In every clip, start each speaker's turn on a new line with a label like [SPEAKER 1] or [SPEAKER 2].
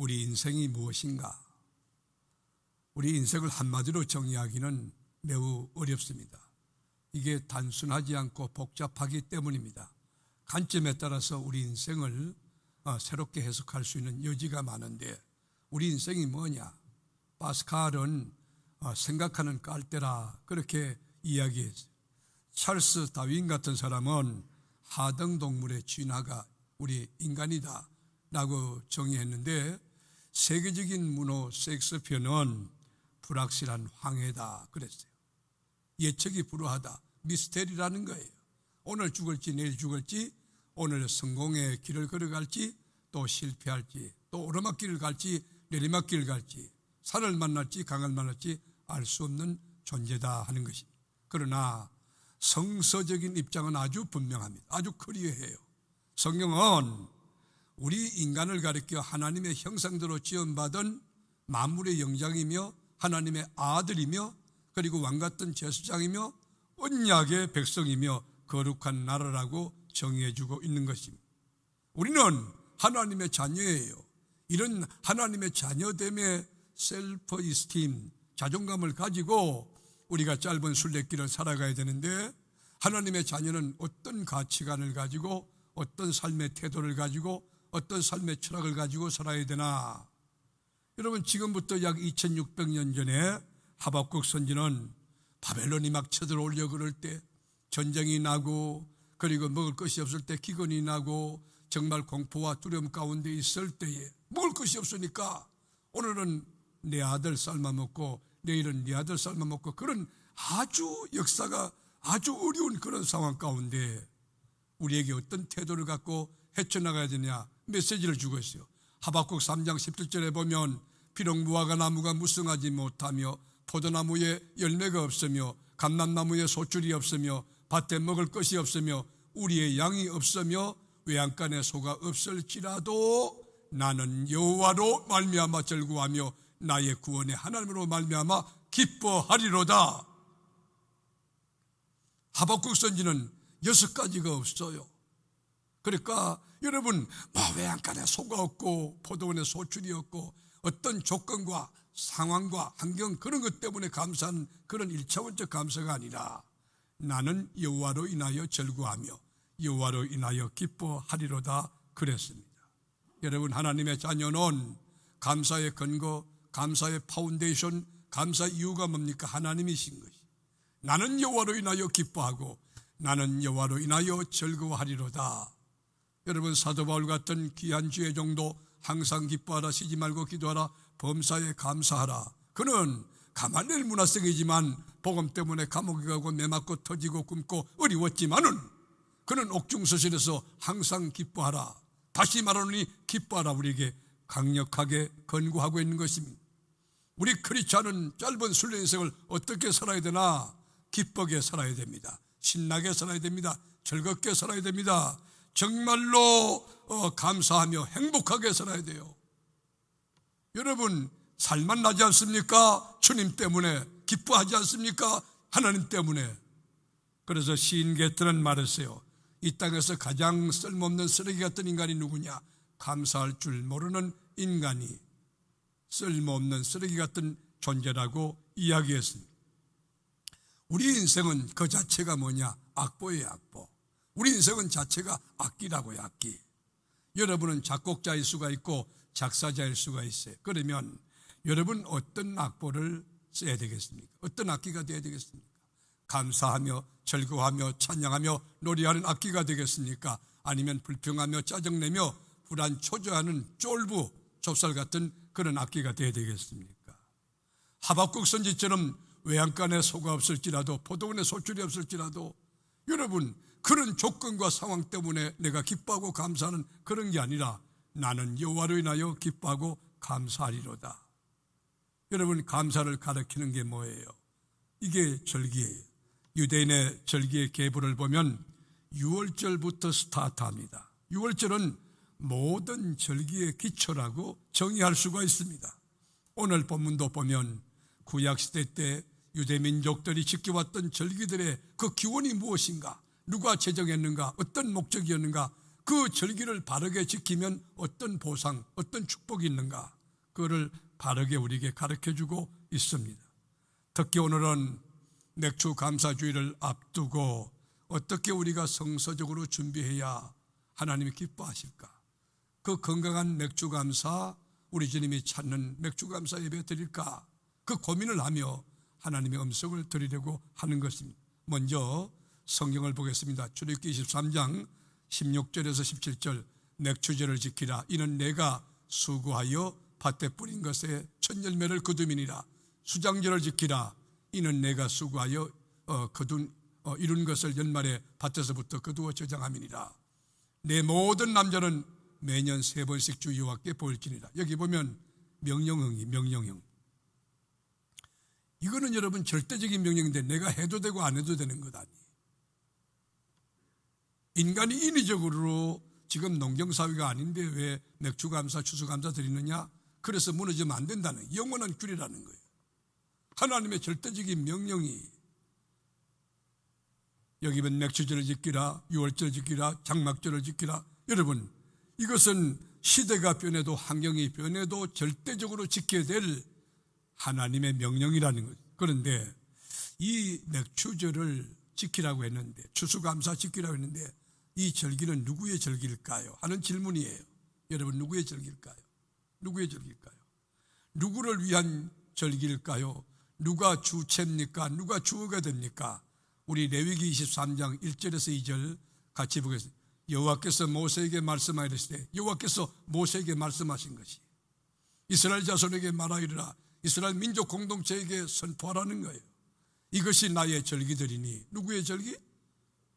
[SPEAKER 1] 우리 인생이 무엇인가? 우리 인생을 한마디로 정의하기는 매우 어렵습니다. 이게 단순하지 않고 복잡하기 때문입니다. 관점에 따라서 우리 인생을 새롭게 해석할 수 있는 여지가 많은데, 우리 인생이 뭐냐? 파스칼은 생각하는 깔대라 그렇게 이야기했어요. 찰스 다윈 같은 사람은 하등동물의 진화가 우리 인간이다 라고 정의했는데, 세계적인 문호 셰익스피어는 불확실한 황해다 그랬어요. 예측이 불허하다, 미스테리라는 거예요. 오늘 죽을지 내일 죽을지, 오늘 성공의 길을 걸어갈지 또 실패할지, 또 오르막길을 갈지 내리막길을 갈지, 산을 만날지 강을 만날지 알 수 없는 존재다 하는 것입니다. 그러나 성서적인 입장은 아주 분명합니다. 아주 클리어해요. 성경은 우리 인간을 가리켜 하나님의 형상대로 지음받은 만물의 영장이며 하나님의 아들이며 그리고 왕같은 제사장이며 언약의 백성이며 거룩한 나라라고 정의해주고 있는 것입니다. 우리는 하나님의 자녀예요. 이런 하나님의 자녀됨의 셀프 이스팀, 자존감을 가지고 우리가 짧은 순례길을 살아가야 되는데, 하나님의 자녀는 어떤 가치관을 가지고 어떤 삶의 태도를 가지고 어떤 삶의 철학을 가지고 살아야 되나? 여러분, 지금부터 약 2600년 전에 하박국 선지는 바벨론이 막 쳐들어오려 그럴 때, 전쟁이 나고 그리고 먹을 것이 없을 때, 기근이 나고 정말 공포와 두려움 가운데 있을 때에 먹을 것이 없으니까 오늘은 내 아들 삶아 먹고 내일은 네 아들 삶아 먹고, 그런 아주 역사가 아주 어려운 그런 상황 가운데 우리에게 어떤 태도를 갖고 헤쳐나가야 되냐 메시지를 주고 있어요. 하박국 3장 17절에 보면, 비록 무화과 나무가 무성하지 못하며 포도나무에 열매가 없으며 감람나무에 소출이 없으며 밭에 먹을 것이 없으며 우리의 양이 없으며 외양간에 소가 없을지라도 나는 여호와로 말미암아 즐거워하며 나의 구원의 하나님으로 말미암아 기뻐하리로다. 하박국 선지는 6가지가 없어요. 그러니까 여러분, 외양간에 소가 없고 포도원에 소출이 없고 어떤 조건과 상황과 환경, 그런 것 때문에 감사한 그런 1차원적 감사가 아니라 나는 여호와로 인하여 즐거워하며 여호와로 인하여 기뻐하리로다 그랬습니다. 여러분, 하나님의 자녀는 감사의 근거, 감사의 파운데이션, 감사의 이유가 뭡니까? 하나님이신 것이. 나는 여호와로 인하여 기뻐하고 나는 여호와로 인하여 즐거워하리로다. 여러분, 사도 바울 같은 귀한 주의 종도 항상 기뻐하라, 쉬지 말고 기도하라, 범사에 감사하라. 그는 가말리엘 문화생이지만 복음 때문에 감옥에 가고 매맞고 터지고 굶고 어려웠지만은 그는 옥중서실에서 항상 기뻐하라, 다시 말하노니 기뻐하라, 우리에게 강력하게 권고하고 있는 것입니다. 우리 크리스찬은 짧은 순례 인생을 어떻게 살아야 되나? 기쁘게 살아야 됩니다. 신나게 살아야 됩니다. 즐겁게 살아야 됩니다. 정말로 감사하며 행복하게 살아야 돼요. 여러분, 살만 나지 않습니까? 주님 때문에. 기뻐하지 않습니까? 하나님 때문에. 그래서 시인 게트는 말했어요. 이 땅에서 가장 쓸모없는 쓰레기 같은 인간이 누구냐? 감사할 줄 모르는 인간이 쓸모없는 쓰레기 같은 존재라고 이야기했습니다. 우리 인생은 그 자체가 뭐냐? 악보예요, 악보. 우리 인생은 자체가 악기라고요, 악기. 여러분은 작곡자일 수가 있고 작사자일 수가 있어요. 그러면 여러분 어떤 악보를 써야 되겠습니까? 어떤 악기가 되어야 되겠습니까? 감사하며 즐거워하며 찬양하며 노래하는 악기가 되겠습니까? 아니면 불평하며 짜증내며 불안 초조하는 쫄부 좁쌀 같은 그런 악기가 되어야 되겠습니까? 하박국 선지처럼 외양간에 소가 없을지라도 포도원에 소출이 없을지라도 여러분, 그런 조건과 상황 때문에 내가 기뻐하고 감사하는 그런 게 아니라 나는 여호와로 인하여 기뻐하고 감사하리로다. 여러분, 감사를 가리키는 게 뭐예요? 이게 절기예요. 유대인의 절기의 계보를 보면 6월절부터 스타트합니다. 6월절은 모든 절기의 기초라고 정의할 수가 있습니다. 오늘 본문도 보면 구약시대 때 유대민족들이 지켜왔던 절기들의 그 기원이 무엇인가, 누가 제정했는가, 어떤 목적이었는가, 그 절기를 바르게 지키면 어떤 보상, 어떤 축복이 있는가, 그거를 바르게 우리에게 가르쳐주고 있습니다. 특히 오늘은 맥주 감사주의를 앞두고 어떻게 우리가 성서적으로 준비해야 하나님이 기뻐하실까, 그 건강한 맥주 감사, 우리 주님이 찾는 맥주 감사 예배 드릴까, 그 고민을 하며 하나님의 음성을 드리려고 하는 것입니다. 먼저 성경을 보겠습니다. 출애굽기 23장 16절에서 17절. 맥주제를 지키라. 이는 내가 수고하여 밭에 뿌린 것에 첫 열매를 거둠이니라. 수장절을 지키라. 이는 내가 수고하여 이룬 것을 연말에 밭에서부터 거두어 저장함이니라. 내 모든 남자는 매년 3번씩 주 여호와께 보일지니라. 여기 보면 명령형이 명령형. 이거는 여러분 절대적인 명령인데 내가 해도 되고 안 해도 되는 것 아니에요. 인간이 인위적으로 지금 농경사회가 아닌데 왜 맥주감사, 추수감사 드리느냐? 그래서 무너지면 안 된다는 영원한 규례라는 거예요. 하나님의 절대적인 명령이, 여기 보면 맥주절을 지키라, 유월절을 지키라, 장막절을 지키라. 여러분, 이것은 시대가 변해도 환경이 변해도 절대적으로 지켜야 될 하나님의 명령이라는 거죠. 그런데 이 맥주절을 지키라고 했는데, 추수감사 지키라고 했는데 이 절기는 누구의 절기일까요? 하는 질문이에요. 여러분, 누구의 절기일까요? 누구의 절기일까요? 누구를 위한 절기일까요? 누가 주체입니까? 누가 주어가 됩니까? 우리 레위기 23장 1절에서 2절 같이 보겠습니다. 여호와께서 모세에게 말씀하시되, 여호와께서 모세에게 말씀하신 것이 이스라엘 자손에게 말하이르라. 이스라엘 민족 공동체에게 선포하라는 거예요. 이것이 나의 절기들이니. 누구의 절기?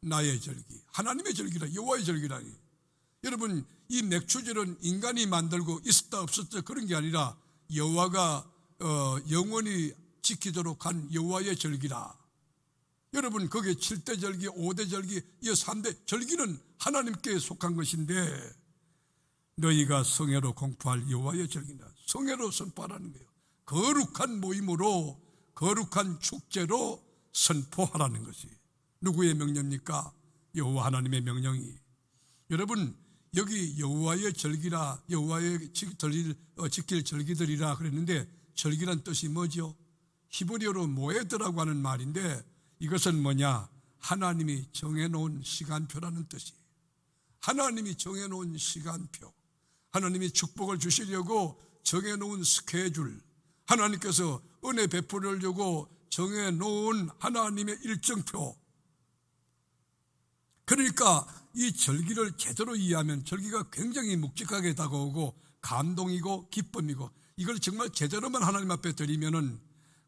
[SPEAKER 1] 나의 절기, 하나님의 절기라, 여호와의 절기라니. 여러분, 이 맥주절은 인간이 만들고 있었다 없었다 그런 게 아니라 여호와가 영원히 지키도록 한 여호와의 절기라. 여러분, 거기에 7대 절기, 5대 절기, 이 3대 절기는 하나님께 속한 것인데 너희가 성회로 공포할 여호와의 절기다. 성회로 선포하라는 거예요. 거룩한 모임으로, 거룩한 축제로 선포하라는 것이 누구의 명령입니까? 여호와 하나님의 명령이. 여러분, 여기 여호와의 절기라, 여호와의 지킬 절기들이라 그랬는데 절기란 뜻이 뭐죠? 히브리어로 모에드라고 하는 말인데 이것은 뭐냐? 하나님이 정해놓은 시간표라는 뜻이에요. 하나님이 정해놓은 시간표, 하나님이 축복을 주시려고 정해놓은 스케줄, 하나님께서 은혜 베풀으려고 정해놓은 하나님의 일정표. 그러니까 이 절기를 제대로 이해하면 절기가 굉장히 묵직하게 다가오고 감동이고 기쁨이고, 이걸 정말 제대로만 하나님 앞에 드리면은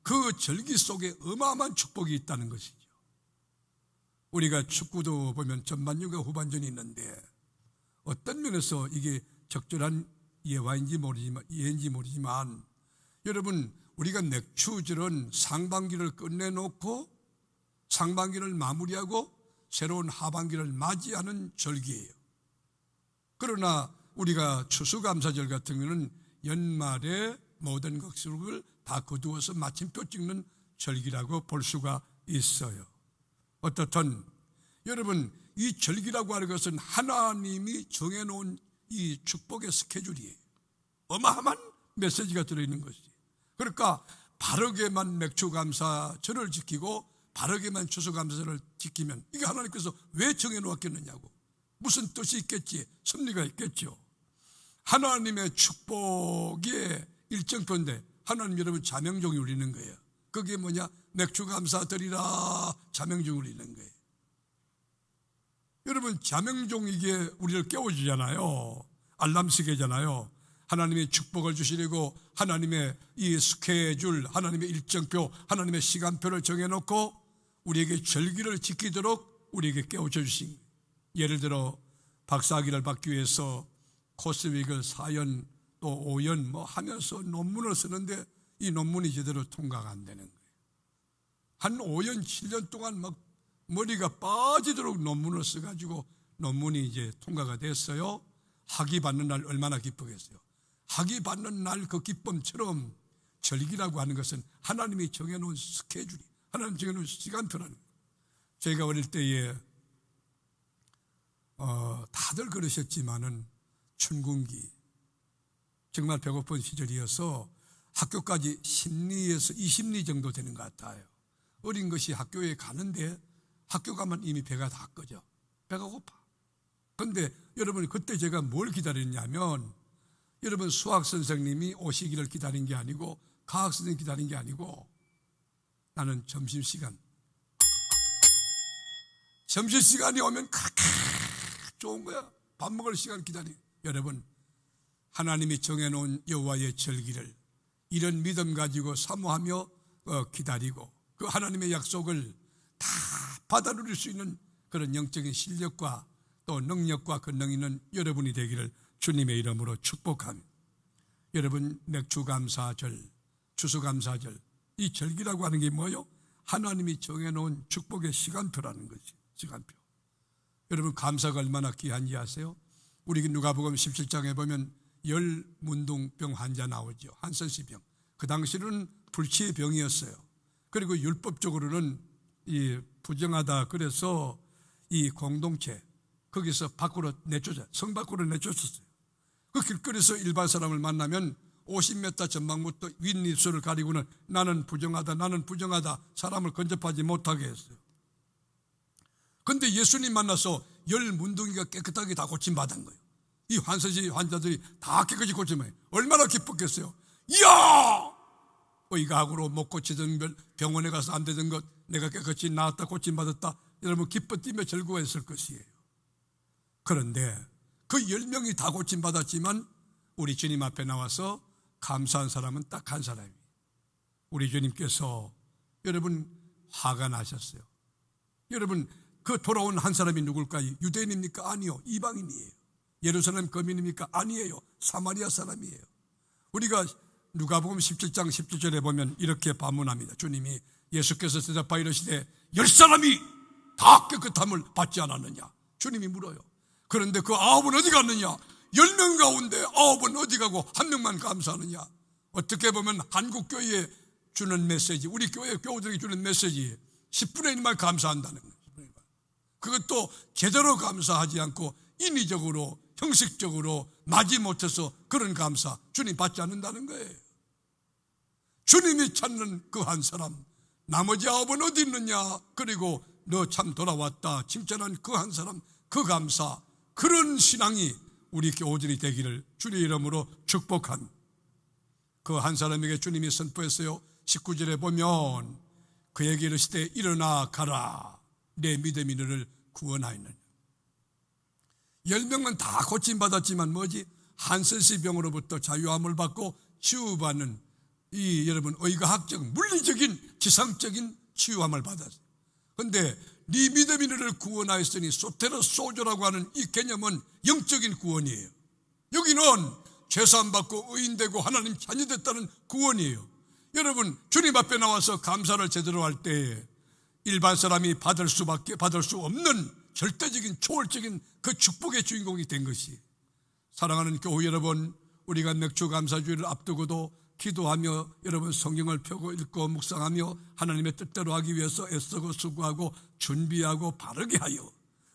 [SPEAKER 1] 그 절기 속에 어마어마한 축복이 있다는 것이죠. 우리가 축구도 보면 전반전과 후반전이 있는데 어떤 면에서 이게 적절한 예화인지 모르지만 여러분, 우리가 맥주절은 상반기를 끝내놓고 상반기를 마무리하고 새로운 하반기를 맞이하는 절기예요. 그러나 우리가 추수감사절 같은 경우는 연말에 모든 것을 다 거두어서 마침표 찍는 절기라고 볼 수가 있어요. 어떻든 여러분, 이 절기라고 하는 것은 하나님이 정해놓은 이 축복의 스케줄이에요. 어마어마한 메시지가 들어있는 것이지. 그러니까 바르게만 맥주감사절을 지키고 바르게만 추수감사절을 지키면 이게 하나님께서 왜 정해놓았겠느냐고. 무슨 뜻이 있겠지, 섭리가 있겠죠. 하나님의 축복의 일정표인데 하나님 여러분 자명종이 울리는 거예요. 그게 뭐냐? 맥주감사드리라 자명종 울리는 거예요. 여러분, 자명종 이게 우리를 깨워주잖아요. 알람시계잖아요. 하나님의 축복을 주시려고 하나님의 이 스케줄, 하나님의 일정표, 하나님의 시간표를 정해놓고 우리에게 절기를 지키도록 우리에게 깨워줘 주신 거예요. 예를 들어 박사학위를 받기 위해서 코스믹을 4년 또 5년 하면서 논문을 쓰는데 이 논문이 제대로 통과가 안 되는 거예요. 한 5년, 7년 동안 막 머리가 빠지도록 논문을 써가지고 논문이 이제 통과가 됐어요. 학위 받는 날 얼마나 기쁘겠어요. 학위 받는 날 그 기쁨처럼 절기라고 하는 것은 하나님이 정해놓은 스케줄이, 하나님 정해놓은 시간표라는 거예요. 제가 어릴 때에 다들 그러셨지만은 춘군기 정말 배고픈 시절이어서 학교까지 10리에서 20리 정도 되는 것 같아요. 어린 것이 학교에 가는데 학교 가면 이미 배가 다 꺼져. 배가 고파. 그런데 여러분 그때 제가 뭘 기다렸냐면 여러분 수학 선생님이 오시기를 기다린 게 아니고 과학 선생님 기다린 게 아니고 나는 점심시간이 오면 좋은 거야. 밥 먹을 시간 기다리. 여러분 하나님이 정해놓은 여호와의 절기를 이런 믿음 가지고 사모하며 기다리고 그 하나님의 약속을 다 받아 누릴 수 있는 그런 영적인 실력과 또 능력과 권능 있는 여러분이 되기를 주님의 이름으로 축복합니다. 여러분 맥주감사절, 추수감사절 이 절기라고 하는 게 뭐예요? 하나님이 정해놓은 축복의 시간표라는 거지. 시간표. 여러분 감사가 얼마나 귀한지 아세요? 우리 누가복음 17장에 보면 열문둥병 환자 나오죠. 한센시병. 그 당시는 불치의 병이었어요. 그리고 율법적으로는 이 부정하다. 그래서 이 공동체 거기서 밖으로 내쫓아 성 밖으로 내쫓았어요. 그 길거리에서 일반 사람을 만나면 50m 전방부터 윗입술을 가리고는 나는 부정하다 사람을 건접하지 못하게 했어요. 그런데 예수님 만나서 열 문둥이가 깨끗하게 다 고침받은 거예요. 이 한센시 환자들이 다 깨끗이 고침해요. 얼마나 기뻤겠어요. 이야! 의학으로 못 고치던 병원에 가서 안 되던 것 내가 깨끗이 나았다 고침받았다. 여러분 기뻐 뛰며 즐거워했을 것이에요. 그런데 그 10명이 다 고침받았지만 우리 주님 앞에 나와서 감사한 사람은 딱 한 사람이에요. 우리 주님께서 여러분 화가 나셨어요. 여러분 그 돌아온 한 사람이 누굴까요? 유대인입니까? 아니요. 이방인이에요. 예루살렘 거민입니까? 아니에요. 사마리아 사람이에요. 우리가 누가복음 17장 17절에 보면 이렇게 반문합니다. 주님이 예수께서 대답하여 이르시되 10사람이 다 깨끗함을 받지 않았느냐? 주님이 물어요. 그런데 그 9은 어디 갔느냐? 10명 가운데 9은 어디 가고 1명만 감사하느냐? 어떻게 보면 한국교회에 주는 메시지, 우리 교회 교우들에게 주는 메시지 10분의 1만 감사한다는 거예요. 그것도 제대로 감사하지 않고 인위적으로 형식적으로 마지못해서 그런 감사 주님 받지 않는다는 거예요. 주님이 찾는 그 한 사람, 나머지 9은 어디 있느냐? 그리고 너 참 돌아왔다 칭찬한 그 한 사람, 그 감사, 그런 신앙이 우리 교우들이 되기를 주님의 이름으로 축복한 그 한 사람에게 주님이 선포했어요. 19절에 보면 그에게 이르시되 일어나 가라, 내 믿음이 너를 구원하였느냐. 10명은 다 고침받았지만 뭐지? 한센시 병으로부터 자유함을 받고 치유받는 이 여러분 의과학적 물리적인 지상적인 치유함을 받았어요. 그런데 네 믿음이 너를 구원하였으니 소테로소조라고 하는 이 개념은 영적인 구원이에요. 여기는 죄사함 받고 의인되고 하나님 자녀 됐다는 구원이에요. 여러분 주님 앞에 나와서 감사를 제대로 할 때 일반 사람이 받을 수 없는 절대적인 초월적인 그 축복의 주인공이 된 것이, 사랑하는 교회 여러분, 우리가 맥주 감사주의를 앞두고도 기도하며 여러분 성경을 펴고 읽고 묵상하며 하나님의 뜻대로 하기 위해서 애쓰고 수고하고 준비하고 바르게 하여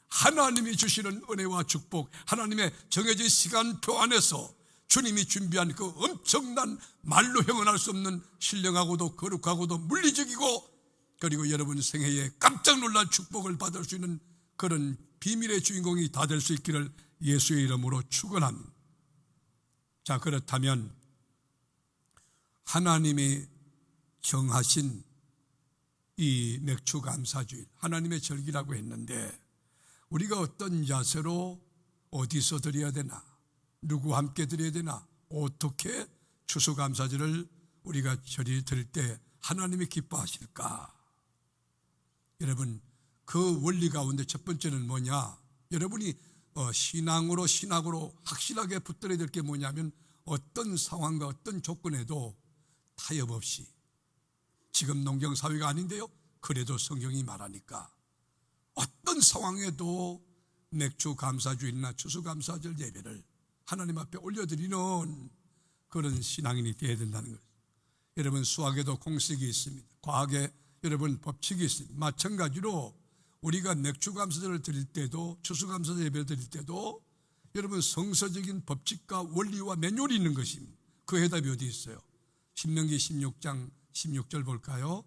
[SPEAKER 1] 하나님이 주시는 은혜와 축복, 하나님의 정해진 시간표 안에서 주님이 준비한 그 엄청난 말로 형언할 수 없는 신령하고도 거룩하고도 물리적이고 그리고 여러분 생애에 깜짝 놀란 축복을 받을 수 있는 그런 비밀의 주인공이 다 될 수 있기를 예수의 이름으로 축원합니다. 자, 그렇다면 하나님이 정하신 이 맥주 감사주일, 하나님의 절기라고 했는데 우리가 어떤 자세로 어디서 드려야 되나, 누구와 함께 드려야 되나, 어떻게 추수감사절을 우리가 드릴 때 하나님이 기뻐하실까? 여러분 그 원리 가운데 첫 번째는 뭐냐? 여러분이 신앙으로 확실하게 붙들어야 될 게 뭐냐면 어떤 상황과 어떤 조건에도 타협 없이, 지금 농경사회가 아닌데요, 그래도 성경이 말하니까 어떤 상황에도 맥주 감사주일이나 추수감사절 예배를 하나님 앞에 올려드리는 그런 신앙인이 되어야 된다는 거예요. 여러분 수학에도 공식이 있습니다. 과학에 여러분 법칙이 있습니다. 마찬가지로 우리가 맥주감사절을 드릴 때도, 추수감사절 예배를 드릴 때도 여러분 성서적인 법칙과 원리와 매뉴얼이 있는 것입니다. 그 해답이 어디 있어요? 신명기 16장 16절 볼까요?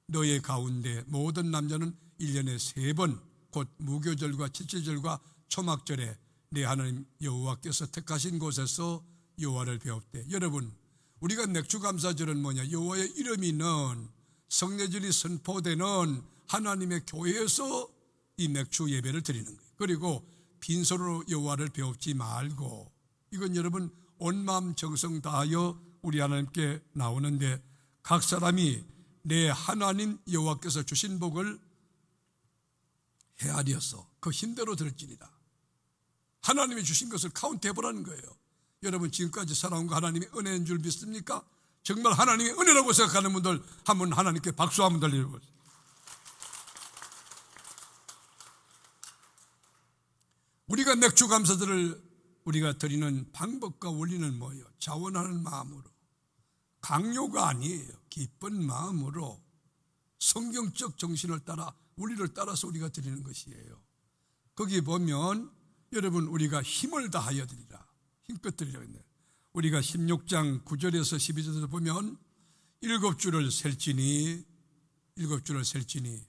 [SPEAKER 1] 너의 가운데 모든 남자는 1년에 3번 곧 무교절과 칠칠절과 초막절에 내 하나님 여호와께서 택하신 곳에서 여호와를 배웁되. 여러분, 우리가 맥주감사절은 뭐냐? 여호와의 이름이 있는 성례절이 선포되는 하나님의 교회에서 이 맥주 예배를 드리는 거예요. 그리고 빈손으로 여호와를 배웁지 말고, 이건 여러분 온 마음 정성 다하여 우리 하나님께 나오는데, 각 사람이 내 하나님 여호와께서 주신 복을 헤아려서 그 힘대로 들을지니라. 하나님이 주신 것을 카운트 해보라는 거예요. 여러분, 지금까지 살아온 거 하나님의 은혜인 줄 믿습니까? 정말 하나님의 은혜라고 생각하는 분들 한번 하나님께 박수 한번 돌려보세요. 우리가 맥주 감사들을 우리가 드리는 방법과 원리는 뭐예요? 자원하는 마음으로, 강요가 아니에요. 기쁜 마음으로 성경적 정신을 따라, 원리를 따라서 우리가 드리는 것이에요. 거기 보면 여러분, 우리가 힘을 다하여 드리라, 힘껏 드리라고 했네요. 우리가 16장 9절에서 12절에서 보면 7주를 셀지니, 7주를 셀지니.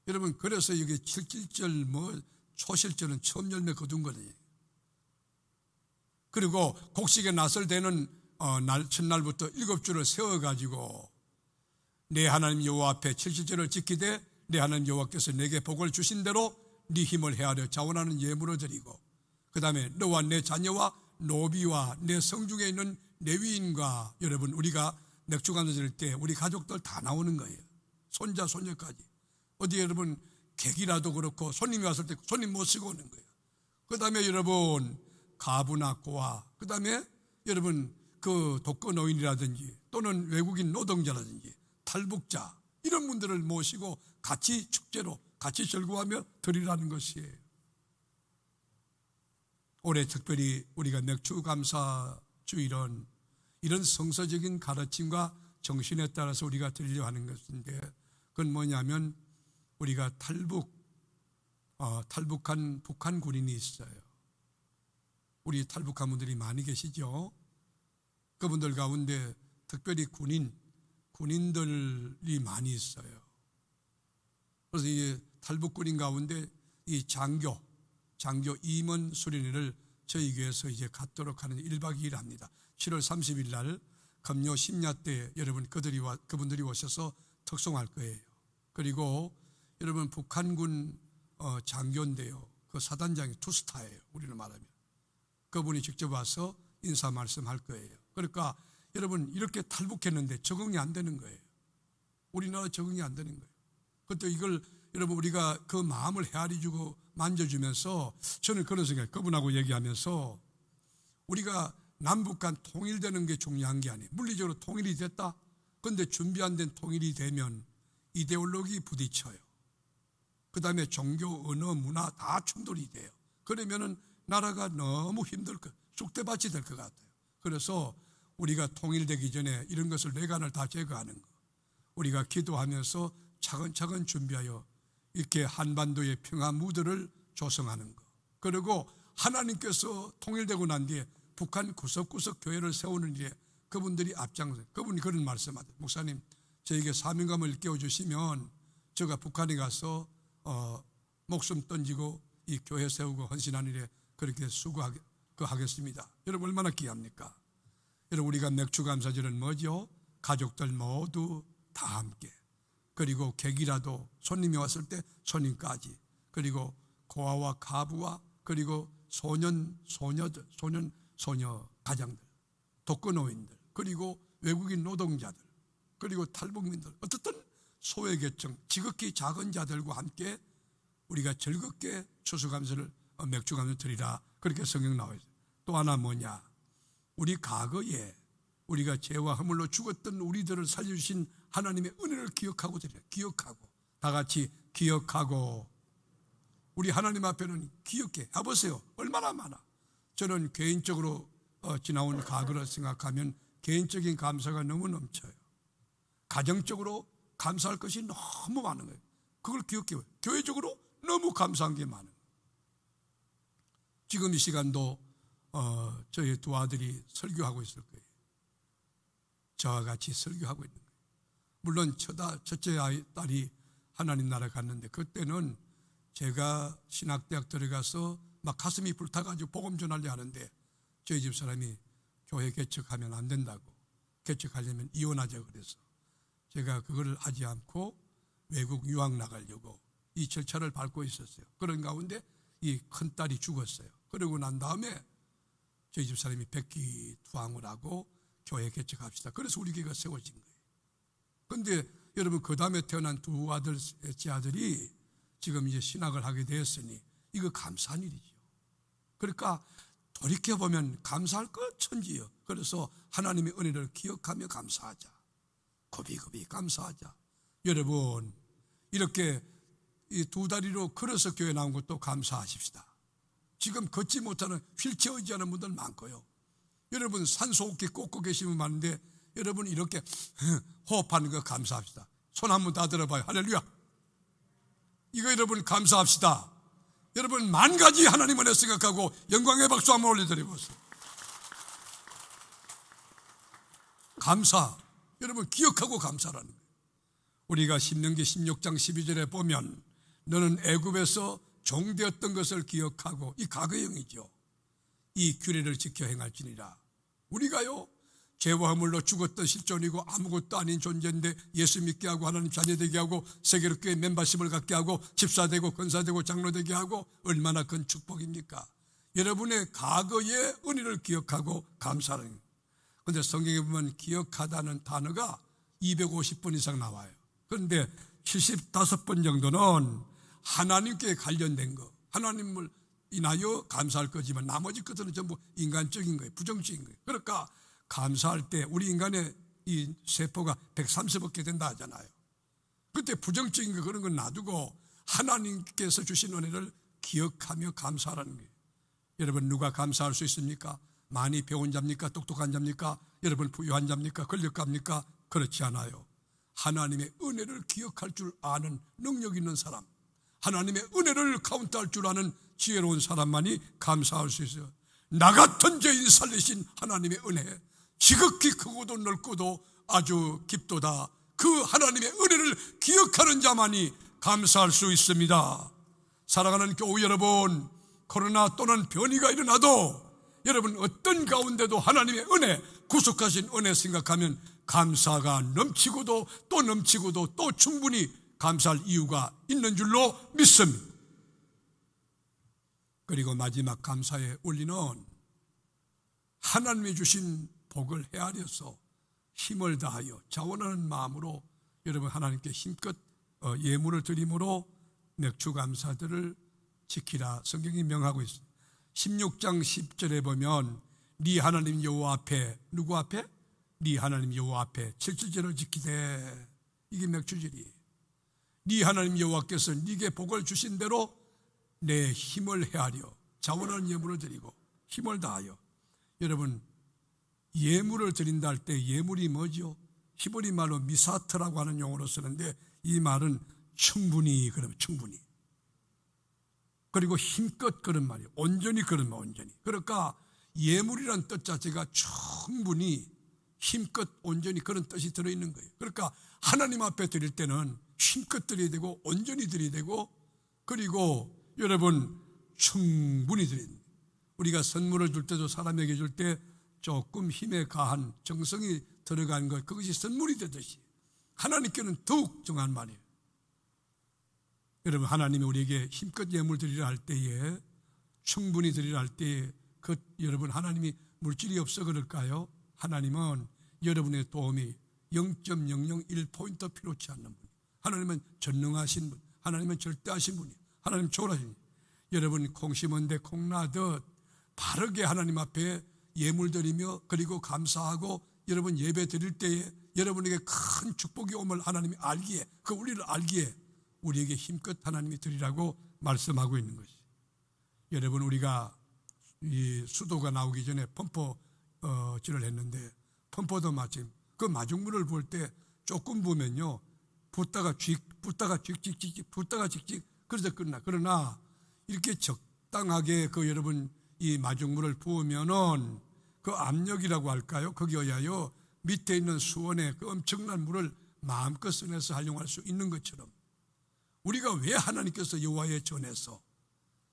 [SPEAKER 1] 여러분, 그래서 여기 7절 초실절은 처음 열매 거둔 거예요. 그리고 곡식에 낫을 대는 첫날부터 7주를 세워가지고 내 하나님 여호와 앞에 7실절을 지키되 내 하나님 여호와께서 내게 복을 주신 대로 네 힘을 헤아려 자원하는 예물을 드리고, 그 다음에 너와 내 자녀와 노비와 내 성중에 있는 레위인과, 여러분 우리가 맥주감사 드릴 때 우리 가족들 다 나오는 거예요. 손자 손녀까지. 어디 여러분 객이라도 그렇고 손님이 왔을 때 손님 모시고 오는 거예요. 그 다음에 여러분 가부나 고아, 그 다음에 여러분 그 독거노인이라든지 또는 외국인 노동자라든지 탈북자, 이런 분들을 모시고 같이 축제로 같이 즐거워하며 드리라는 것이에요. 올해 특별히 우리가 맥주감사 주일은 이런 성서적인 가르침과 정신에 따라서 우리가 드리려 하는 것인데, 그건 뭐냐면 우리가 탈북한 북한 군인이 있어요. 우리 탈북한 분들이 많이 계시죠. 그분들 가운데 특별히 군인들이 많이 있어요. 그래서 이 탈북군인 가운데 이 장교 임원 수련회를 저희 교회에서 이제 갖도록 하는 1박 2일 합니다. 7월 30일 날 금요 심야 때 여러분 그분들이 오셔서 특송할 거예요. 그리고 여러분 북한군 장교인데요, 그 사단장이 투스타예요. 우리는 말하면 그분이 직접 와서 인사 말씀할 거예요. 그러니까 여러분 이렇게 탈북했는데 적응이 안 되는 거예요. 우리나라 적응이 안 되는 거예요. 그때 이걸 여러분 우리가 그 마음을 헤아려주고 만져주면서, 저는 그런 생각이에요. 그분하고 얘기하면서 우리가 남북 간 통일되는 게 중요한 게 아니에요. 물리적으로 통일이 됐다. 그런데 준비 안 된 통일이 되면 이데올로기 부딪혀요. 그 다음에 종교, 언어, 문화 다 충돌이 돼요. 그러면은 나라가 너무 쑥대밭이 될 것 같아요. 그래서 우리가 통일되기 전에 이런 것을 내관을 다 제거하는 거, 우리가 기도하면서 차근차근 준비하여 이렇게 한반도의 평화 무드를 조성하는 거, 그리고 하나님께서 통일되고 난 뒤에 북한 구석구석 교회를 세우는 일에 그분들이 앞장서요. 그분이 그런 말씀하세요. 목사님, 저에게 사명감을 일깨워주시면 제가 북한에 가서 목숨 던지고 이 교회 세우고 헌신하는 일에 그렇게 수고하겠습니다. 여러분 얼마나 귀합니까? 여러분 우리가 맥주감사절은 뭐죠? 가족들 모두 다 함께, 그리고 객이라도 손님이 왔을 때 손님까지, 그리고 고아와 가부와 그리고 소녀들, 소녀 가장들, 독거노인들, 그리고 외국인 노동자들, 그리고 탈북민들, 어떻든 소외계층, 지극히 작은 자들과 함께 우리가 즐겁게 추수감사를 맥주감사를 드리라, 그렇게 성경 나와 있어요. 또 하나 뭐냐? 우리 과거에 우리가 죄와 허물로 죽었던 우리들을 살려주신 하나님의 은혜를 기억하고 드려요. 기억하고, 다 같이 기억하고. 우리 하나님 앞에는 기억해. 해보세요. 얼마나 많아. 저는 개인적으로 지나온 과거를 생각하면 개인적인 감사가 너무 넘쳐요. 가정적으로 감사할 것이 너무 많은 거예요. 그걸 기억해요. 교회적으로 너무 감사한 게 많은 거예요. 지금 이 시간도 저희 두 아들이 설교하고 있을 거예요. 저와 같이 설교하고 있는 거예요. 물론 첫째 딸이 하나님 나라 갔는데, 그때는 제가 신학대학 들어가서 막 가슴이 불타가지고 복음 전하려 하는데 저희 집 사람이 교회 개척하면 안 된다고, 개척하려면 이혼하자 그래서 제가 그걸 하지 않고 외국 유학 나가려고 이 절차를 밟고 있었어요. 그런 가운데 이 큰딸이 죽었어요. 그러고 난 다음에 저희 집 사람이 백기투항을 하고 교회 개척합시다. 그래서 우리 교회가 세워진 거예요. 그런데 여러분, 그 다음에 태어난 두 아들, 셋째 아들이 지금 이제 신학을 하게 되었으니 이거 감사한 일이죠. 그러니까 돌이켜보면 감사할 것 천지요. 그래서 하나님의 은혜를 기억하며 감사하자. 고비고비 감사하자. 여러분, 이렇게 이 두 다리로 걸어서 교회 나온 것도 감사하십시다. 지금 걷지 못하는 휠체어 의지하는 분들 많고요. 여러분, 산소호흡기 꽂고 계시면 많은데 여러분 이렇게 호흡하는 거 감사합시다. 손 한번 다 들어봐요. 할렐루야. 이거 여러분 감사합시다. 여러분, 만 가지 하나님 은혜 생각하고 영광의 박수 한번 올려드려보세요. 감사. 여러분, 기억하고 감사라는 거예요. 우리가 신명기 16장 12절에 보면 너는 애굽에서 종되었던 것을 기억하고, 이 과거형이죠. 이 규례를 지켜 행할지니라. 우리가요, 죄와 허물로 죽었던 실존이고 아무것도 아닌 존재인데 예수 믿게 하고 하나님 자녀되게 하고 세계로 교회 멤버십을 갖게 하고 집사되고 권사되고 장로되게 하고 얼마나 큰 축복입니까? 여러분의 과거의 은혜를 기억하고 감사하는 거예요. 그런데 성경에 보면 기억하다는 단어가 250번 이상 나와요. 그런데 75번 정도는 하나님께 관련된 거, 하나님을 인하여 감사할 거지만 나머지 것들은 전부 인간적인 거예요. 부정적인 거예요. 그러니까 감사할 때 우리 인간의 이 세포가 130억 개 된다 하잖아요. 그때 부정적인 거 그런 건 놔두고 하나님께서 주신 은혜를 기억하며 감사하라는 거예요. 여러분, 누가 감사할 수 있습니까? 많이 배운 자입니까? 똑똑한 자입니까? 여러분, 부유한 자입니까? 권력가입니까? 그렇지 않아요. 하나님의 은혜를 기억할 줄 아는 능력 있는 사람, 하나님의 은혜를 카운트할 줄 아는 지혜로운 사람만이 감사할 수 있어요. 나 같은 죄인 살리신 하나님의 은혜, 지극히 크고도 넓고도 아주 깊도다. 그 하나님의 은혜를 기억하는 자만이 감사할 수 있습니다. 사랑하는 교우 여러분, 코로나 또는 변이가 일어나도 여러분 어떤 가운데도 하나님의 은혜, 구속하신 은혜 생각하면 감사가 넘치고도 또 넘치고도 또 충분히 감사할 이유가 있는 줄로 믿습니다. 그리고 마지막 감사의 원리는 하나님이 주신 복을 헤아려서 힘을 다하여 자원하는 마음으로 여러분 하나님께 힘껏 예물을 드림으로 맥주 감사들을 지키라. 성경이 명하고 있습니다. 16장 10절에 보면 네 하나님 여호와 앞에, 누구 앞에? 네 하나님 여호와 앞에 7절을 지키되, 이게 맥주절이에요. 네 하나님 여호와께서 네게 복을 주신 대로 내 힘을 헤아려 자원하는 예물을 드리고 힘을 다하여. 여러분, 예물을 드린다 할 때 예물이 뭐죠? 히브리 말로 미사트라고 하는 용어로 쓰는데 이 말은 충분히, 그러면 충분히, 그리고 힘껏 그런 말이에요. 온전히 그런 말, 온전히. 그러니까 예물이란 뜻 자체가 충분히, 힘껏, 온전히 그런 뜻이 들어있는 거예요. 그러니까 하나님 앞에 드릴 때는 힘껏 드려야 되고 온전히 드려야 되고, 그리고 여러분 충분히 드려야 됩니다. 우리가 선물을 줄 때도 사람에게 줄 때 조금 힘에 가한 정성이 들어간 것, 그것이 선물이 되듯이 하나님께는 더욱 정한 말이에요. 여러분, 하나님이 우리에게 힘껏 예물 드리라 할 때에, 충분히 드리라 할 때에 여러분, 하나님이 물질이 없어 그럴까요? 하나님은 여러분의 도움이 0.001포인트 필요치 않는 분, 하나님은 전능하신 분, 하나님은 절대하신 분이, 하나님 초월하신 분. 여러분, 콩 심은 데 콩 나듯 바르게 하나님 앞에 예물 드리며 그리고 감사하고 여러분 예배 드릴 때에 여러분에게 큰 축복이 옴을 하나님이 알기에, 그 우리를 알기에 우리에게 힘껏 하나님이 드리라고 말씀하고 있는 것이. 여러분, 우리가 이 수도가 나오기 전에 펌프질을 했는데, 펌프도 마침 그 마중물을 부을 때 조금 부으면요, 붓다가 찍찍찍찍 그래서 끝나. 그러나 이렇게 적당하게 그 여러분 이 마중물을 부으면은 그 압력이라고 할까요? 거기에 의하여 밑에 있는 수원에 그 엄청난 물을 마음껏 써내서 활용할 수 있는 것처럼 우리가 왜 하나님께서 여호와의 전에서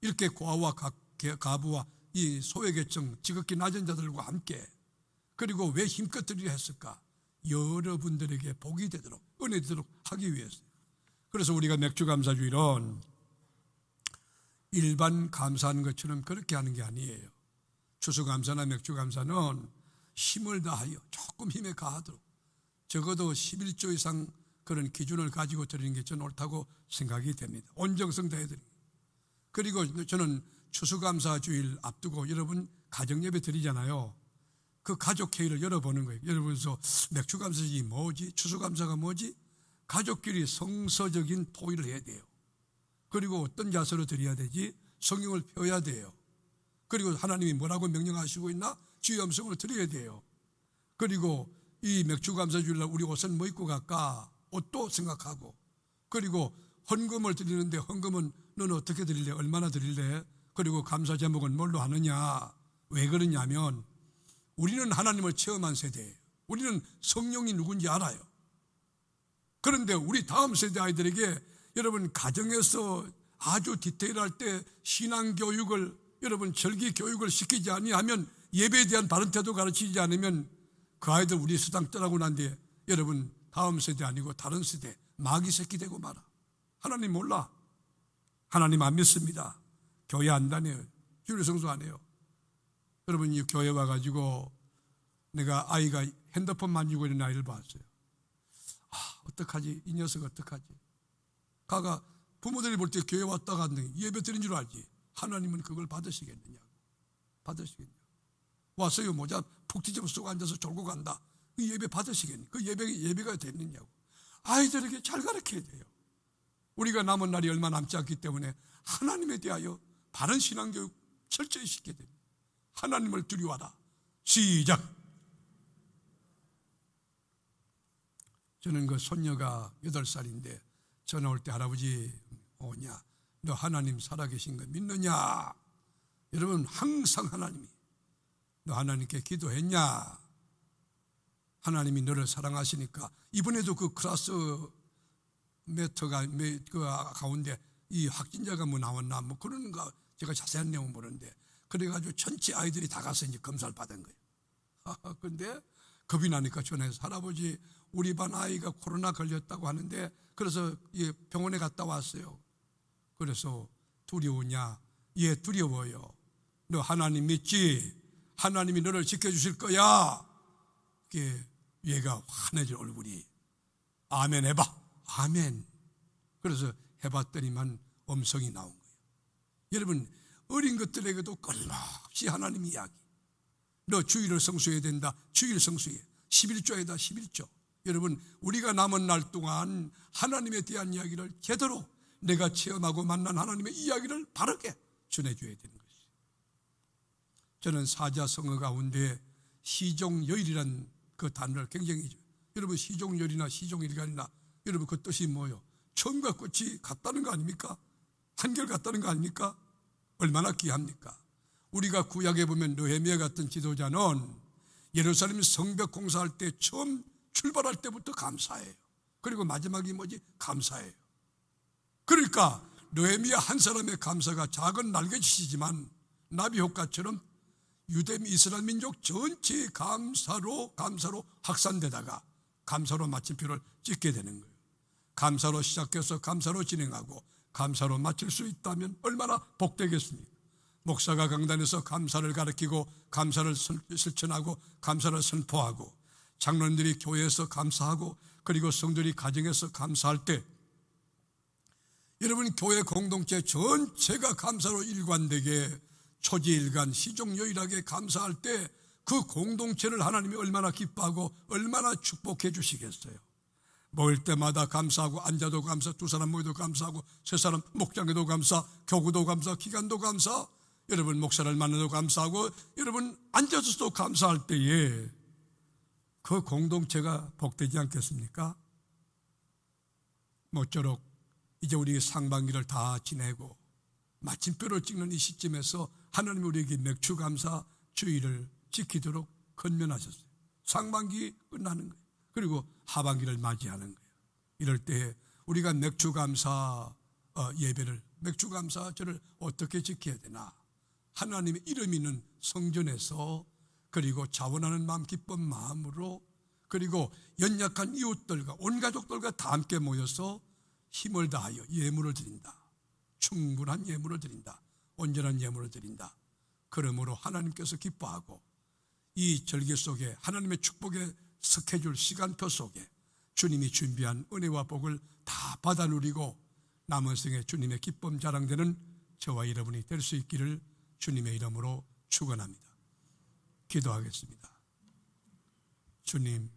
[SPEAKER 1] 이렇게 고아와 가부와 이 소외계층 지극히 낮은 자들과 함께 그리고 왜 힘껏 드리려 했을까? 여러분들에게 복이 되도록 은혜 되도록 하기 위해서. 그래서 우리가 맥주감사주일은 일반 감사하는 것처럼 그렇게 하는 게 아니에요. 추수감사나 맥주감사는 힘을 다하여 조금 힘에 가하도록 적어도 11조 이상 그런 기준을 가지고 드리는 게 저는 옳다고 생각이 됩니다. 온정성 다해드립니다. 그리고 저는 추수감사주일 앞두고 여러분 가정예배 드리잖아요. 그 가족회의를 열어보는 거예요. 열어보면서 맥주감사지 뭐지? 추수감사가 뭐지? 가족끼리 성서적인 토의를 해야 돼요. 그리고 어떤 자세로 드려야 되지? 성경을 펴야 돼요. 그리고 하나님이 뭐라고 명령하시고 있나? 주의 음성으로 드려야 돼요. 그리고 이 맥주감사주일날 우리 옷은 뭐 입고 갈까? 옷도 생각하고, 그리고 헌금을 드리는데 헌금은 너는 어떻게 드릴래? 얼마나 드릴래? 그리고 감사 제목은 뭘로 하느냐? 왜 그러냐면 우리는 하나님을 체험한 세대예요. 우리는 성령이 누군지 알아요. 그런데 우리 다음 세대 아이들에게 여러분 가정에서 아주 디테일할 때 신앙교육을 여러분 절기교육을 시키지 아니하면 예배에 대한 바른 태도 가르치지 않으면 그 아이들 우리 수당 떠나고 난 뒤에 여러분 다음 세대 아니고 다른 세대 마귀 새끼 되고 말아. 하나님 몰라. 하나님 안 믿습니다. 교회 안 다녀요. 주일 성수 안 해요. 여러분 이 교회 와가지고 내가 아이가 핸드폰 만지고 있는 아이를 봤어요. 어떡하지? 이 녀석 어떡하지? 가가 부모들이 볼 때 교회 왔다가 예배 드린 줄 알지. 하나님은 그걸 받으시겠느냐고. 받으시겠냐고. 왔어요. 모자 푹 뒤집어 쓰고 앉아서 졸고 간다. 그 예배 받으시겠니? 그 예배가 됐느냐고. 아이들에게 잘 가르쳐야 돼요. 우리가 남은 날이 얼마 남지 않기 때문에 하나님에 대하여 바른 신앙교육 철저히 시켜야 됩니다. 하나님을 두려워하라. 시작. 저는 그 손녀가 8살인데 전화 올 때 할아버지 오냐? 너 하나님 살아계신 거 믿느냐? 여러분 항상 하나님이 너 하나님께 기도했냐? 하나님이 너를 사랑하시니까 이번에도 그 클래스 매터가 그 가운데 이 확진자가 뭐 나왔나 뭐 그런가 제가 자세한 내용 모르는데 그래가지고 전체 아이들이 다 가서 이제 검사를 받은 거예요. 근데 겁이 나니까 전화해서 할아버지 우리 반 아이가 코로나 걸렸다고 하는데 그래서 병원에 갔다 왔어요. 그래서 두려우냐? 예, 두려워요. 너 하나님 믿지? 하나님이 너를 지켜주실 거야. 얘가 환해질 얼굴이 아멘 해봐. 아멘. 그래서 해봤더니만 음성이 나온 거예요. 여러분 어린 것들에게도 끊임없이 하나님 이야기. 너 주일을 성수해야 된다. 주일 성수해. 11조에다 11조. 여러분 우리가 남은 날 동안 하나님에 대한 이야기를 제대로 내가 체험하고 만난 하나님의 이야기를 바르게 전해줘야 되는 것이죠. 저는 사자성어 가운데 시종여일이라는 그 단어를 굉장히 여러분 시종여일이나 시종일간이나 여러분 그 뜻이 뭐예요? 처음과 끝이 같다는 거 아닙니까? 한결 같다는 거 아닙니까? 얼마나 귀합니까? 우리가 구약에 보면 느헤미야 같은 지도자는 예루살렘 성벽 공사할 때 처음 출발할 때부터 감사해요. 그리고 마지막이 뭐지? 감사해요. 그러니까 느헤미야 한 사람의 감사가 작은 날개짓이지만 나비 효과처럼 유대 이스라엘 민족 전체의 감사로 확산되다가 감사로 마침표를 찍게 되는 거예요. 감사로 시작해서 감사로 진행하고 감사로 마칠 수 있다면 얼마나 복되겠습니까? 목사가 강단에서 감사를 가르치고 감사를 실천하고 감사를 선포하고 장로님들이 교회에서 감사하고 그리고 성도들이 가정에서 감사할 때 여러분 교회 공동체 전체가 감사로 일관되게 초지일간 시종여일하게 감사할 때 그 공동체를 하나님이 얼마나 기뻐하고 얼마나 축복해 주시겠어요. 모일 때마다 감사하고 앉아도 감사, 두 사람 모여도 감사하고 세 사람 목장에도 감사, 교구도 감사, 기간도 감사, 여러분 목사를 만나도 감사하고 여러분 앉아서도 감사할 때에 그 공동체가 복되지 않겠습니까? 모쪼록 이제 우리 상반기를 다 지내고 마침표를 찍는 이 시점에서 하나님이 우리에게 맥주감사 주의를 지키도록 권면하셨어요. 상반기 끝나는 거예요. 그리고 하반기를 맞이하는 거예요. 이럴 때 우리가 맥주감사 예배를, 맥주감사절을 어떻게 지켜야 되나? 하나님의 이름 있는 성전에서, 그리고 자원하는 마음, 기쁜 마음으로, 그리고 연약한 이웃들과 온 가족들과 다 함께 모여서 힘을 다하여 예물을 드린다. 충분한 예물을 드린다. 온전한 예물을 드린다. 그러므로 하나님께서 기뻐하고 이 절기 속에 하나님의 축복의 스케줄, 시간표 속에 주님이 준비한 은혜와 복을 다 받아 누리고 남은 생에 주님의 기쁨 자랑되는 저와 여러분이 될 수 있기를 주님의 이름으로 축원합니다. 기도하겠습니다. 주님,